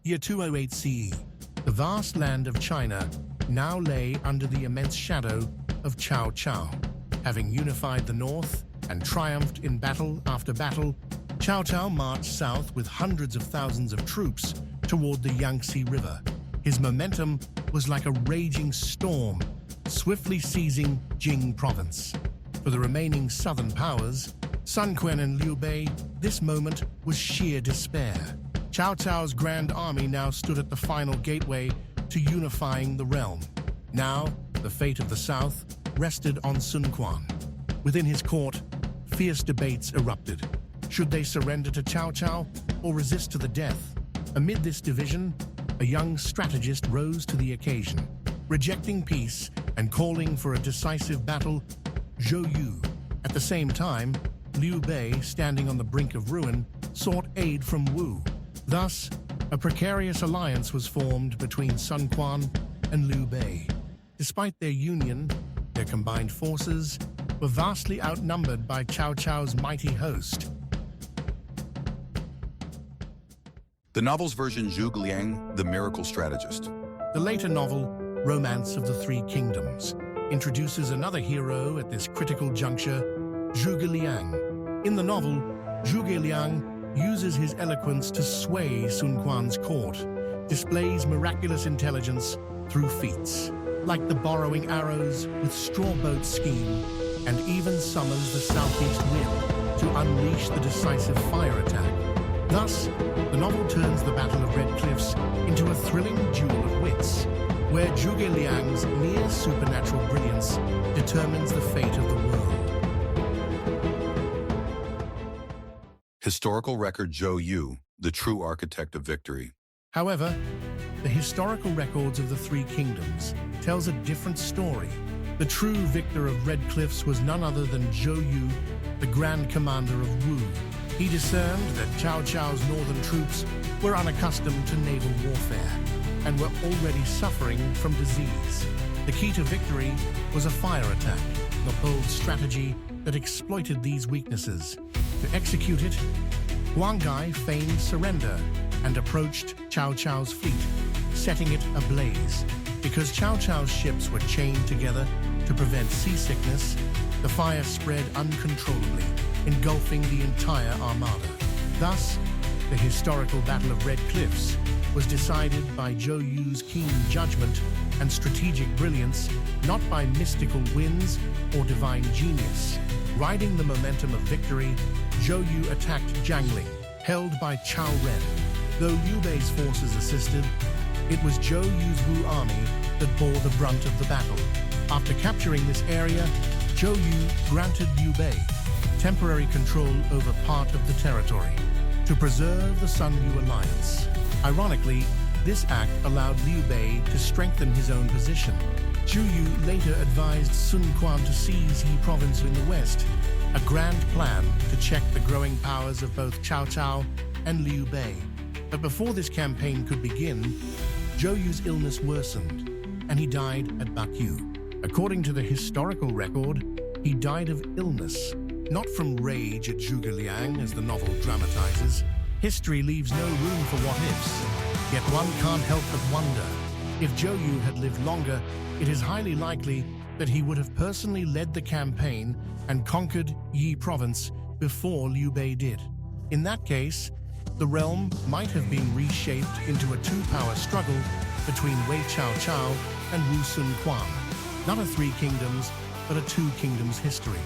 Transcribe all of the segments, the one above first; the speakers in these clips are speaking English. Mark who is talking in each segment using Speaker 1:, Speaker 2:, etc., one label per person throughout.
Speaker 1: Year 208 CE. The vast land of China now lay under the immense shadow of Cao Cao. Having unified the north and triumphed in battle after battle, Cao Cao marched south with hundreds of thousands of troops toward the Yangtze River. His momentum was like a raging storm, swiftly seizing Jing province. For the remaining southern powers, Sun Quan-Liu Bei, this moment was sheer despair. Cao Cao's grand army now stood at the final gateway to unifying the realm. Now, the fate of the south rested on Sun Quan. Within his court, fierce debates erupted. Should they surrender to Cao Cao or resist to the death? Amid this division, a young strategist rose to the occasion. Rejecting peace and calling for a decisive battle, Zhou Yu. At the same time, Liu Bei, standing on the brink of ruin, sought aid from Wu. Thus, a precarious alliance was formed between Sun Quan and Liu Bei. Despite their union, their combined forces were vastly outnumbered by Cao Cao's mighty host.
Speaker 2: The novel's version Zhuge Liang, the miracle strategist.
Speaker 1: The later novel, Romance of the Three Kingdoms, introduces another hero at this critical juncture, Zhuge Liang. In the novel, Zhuge Liang uses his eloquence to sway Sun Quan's court, displays miraculous intelligence through feats, like the borrowing arrows with straw boat scheme, and even summons the southeast wind to unleash the decisive fire attack. Thus, the novel turns the Battle of Red Cliffs into a thrilling duel of wits, where Zhuge Liang's near supernatural brilliance determines the fate of the world.
Speaker 2: Historical record Zhou Yu, the true architect of victory.
Speaker 1: However, the historical records of the Three Kingdoms tells a different story. The true victor of Red Cliffs was none other than Zhou Yu, the Grand Commander of Wu. He discerned that Cao Cao's northern troops were unaccustomed to naval warfare and were already suffering from disease. The key to victory was a fire attack, a bold strategy that exploited these weaknesses. To execute it, Guangai feigned surrender and approached Cao Cao's fleet, setting it ablaze. Because Cao Cao's ships were chained together to prevent seasickness, the fire spread uncontrollably, engulfing the entire armada. Thus, the historical Battle of Red Cliffs was decided by Zhou Yu's keen judgment and strategic brilliance, not by mystical winds or divine genius. Riding the momentum of victory, Zhou Yu attacked Jiangnan, held by Cao Ren. Though Liu Bei's forces assisted, it was Zhou Yu's Wu army that bore the brunt of the battle. After capturing this area, Zhou Yu granted Liu Bei temporary control over part of the territory to preserve the Sun-Liu alliance. Ironically, this act allowed Liu Bei to strengthen his own position. Zhou Yu later advised Sun Quan to seize Yi province in the west, a grand plan to check the growing powers of both Cao Cao and Liu Bei. But before this campaign could begin, Zhou Yu's illness worsened, and he died at Baku. According to the historical record, he died of illness, not from rage at Zhuge Liang as the novel dramatizes. History leaves no room for what-ifs, yet one can't help but wonder. If Zhou Yu had lived longer, it is highly likely that he would have personally led the campaign and conquered Yi province before Liu Bei did. In that case, the realm might have been reshaped into a two-power struggle between Wei Cao Cao and Wu Sun Quan. Not a three kingdoms, but a two kingdoms history.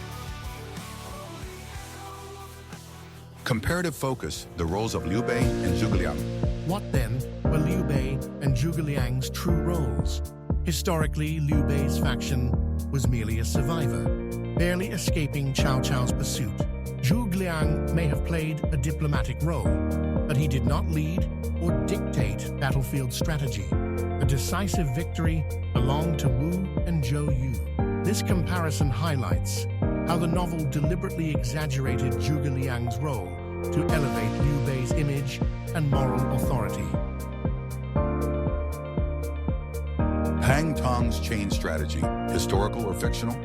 Speaker 2: Comparative focus, the roles of Liu Bei and Zhuge Liang.
Speaker 1: What then were Liu Bei and Zhuge Liang's true roles? Historically, Liu Bei's faction was merely a survivor, barely escaping Cao Cao's pursuit. Zhuge Liang may have played a diplomatic role, but he did not lead or dictate battlefield strategy. The decisive victory belonged to Wu and Zhou Yu. This comparison highlights how the novel deliberately exaggerated Zhuge Liang's role to elevate Liu Bei's image and moral authority.
Speaker 2: Hang Tong's chain strategy, historical or fictional?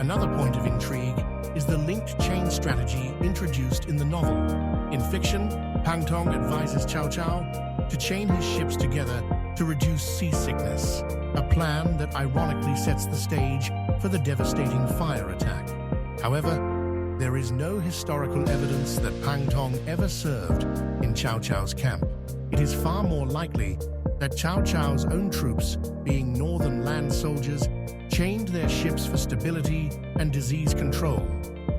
Speaker 1: Another point of intrigue is the linked chain strategy introduced in the novel. In fiction, Pang Tong advises Cao Cao, to chain his ships together to reduce seasickness, a plan that ironically sets the stage for the devastating fire attack. However, there is no historical evidence that Pang Tong ever served in Cao Cao's camp. It is far more likely that Cao Cao's own troops, being northern land soldiers, chained their ships for stability and disease control.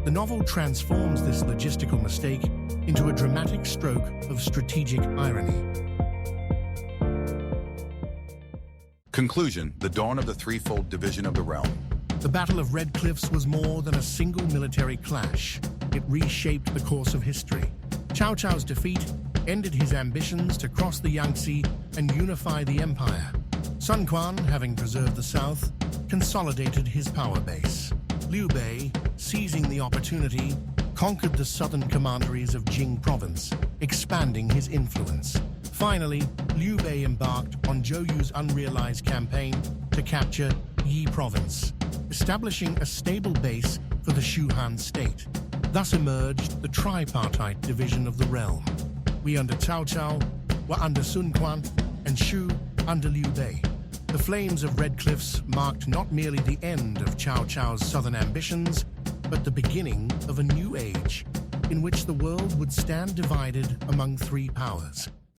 Speaker 1: The novel transforms this logistical mistake into a dramatic stroke of strategic irony.
Speaker 2: Conclusion: the dawn of the threefold division of the realm.
Speaker 1: The Battle of Red Cliffs was more than a single military clash. It reshaped the course of history. Cao Cao's defeat ended his ambitions to cross the Yangtze and unify the empire. Sun Quan, having preserved the south, consolidated his power base. Liu Bei, seizing the opportunity, conquered the southern commanderies of Jing province, expanding his influence. Finally, Liu Bei embarked on Zhou Yu's unrealized campaign to capture Yi province, establishing a stable base for the Shu Han state. Thus emerged the tripartite division of the realm. We under Cao Cao were under Sun Quan, and Shu under Liu Bei. The flames of Red Cliffs marked not merely the end of Cao Cao's southern ambitions, but the beginning of a new age in which the world would stand divided among three powers.